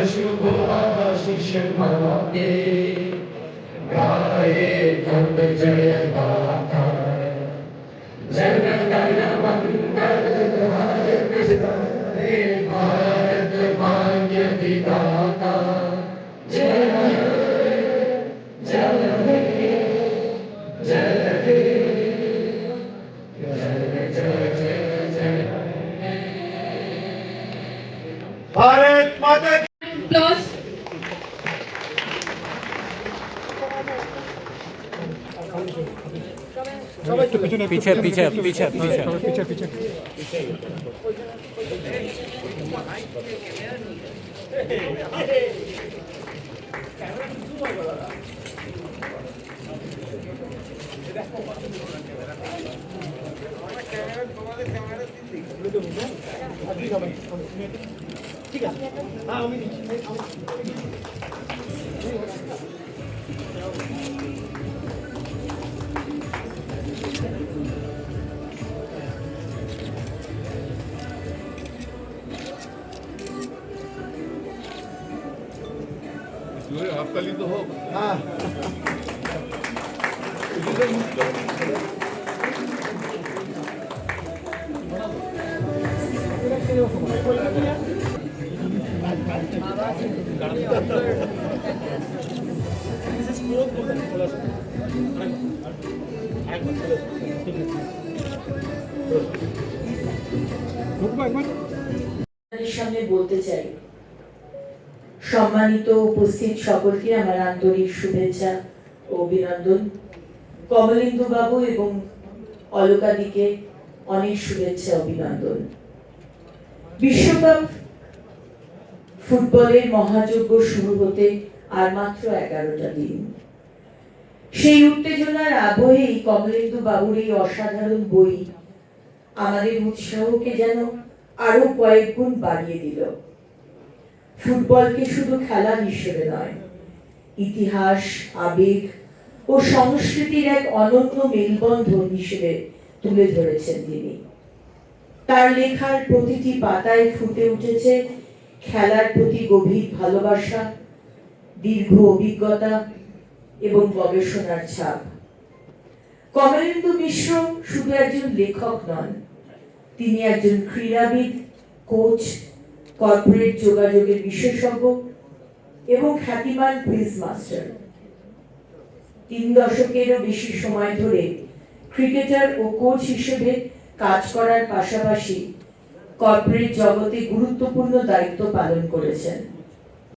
शुभ आशीष मांगे गाए जब जय गाथा जन गण मंगल भारत भाग्य विधाता जय जय हे जय हे जय जय जय जय भारत माता Applause. पीछे पीछे पीछे पीछे पीछे ঠিক আছে হ্যাঁ আমি आपका तो हो हाँ সামনে বলতে চাই, সম্মানিত উপস্থিত সকলকে আমার আন্তরিক শুভেচ্ছা ও অভিনন্দন। কমলেন্দু বাবু এবং অলকাদিকে অনেক শুভেচ্ছা অভিনন্দন। বিশ্বকাপ ফুটবলের মহাযজ্ঞ শুরু হতে আর মাত্র 11টা দিন। সেই উত্তেজনার আবহেই কমলেন্দু বাবুর এই অসাধারণ বই আমাদের উৎসাহকে যেন আরো কয়েক গুণ বাড়িয়ে দিল। ফুটবলকে শুধু খেলা হিসেবে নয়, ইতিহাস, আবেগ ও সংস্কৃতির এক অনন্য মেলবন্ধন হিসেবে তুলে ধরেছেন তিনি। তার লেখার প্রতিটি পাতায় ফুটে উঠেছে খেলার প্রতি গভীর ভালোবাসা, দীর্ঘ অভিজ্ঞতা এবং গবেষণার ছাপ। কমলেন্দু মিশ্র শুধু একজন লেখক নন, তিনি একজন ক্রীড়াবিদ, কোচ, কর্পোরেট যোগাযোগের বিশেষজ্ঞ এবং খ্যাতিমান কুইজ মাস্টার। 3 দশকেরও বেশি সময় ধরে ক্রিকেটার ও কোচ হিসেবে কাজ করার পাশাপাশি কর্পোরেট জগতে গুরুত্বপূর্ণ দায়িত্ব পালন করেছেন।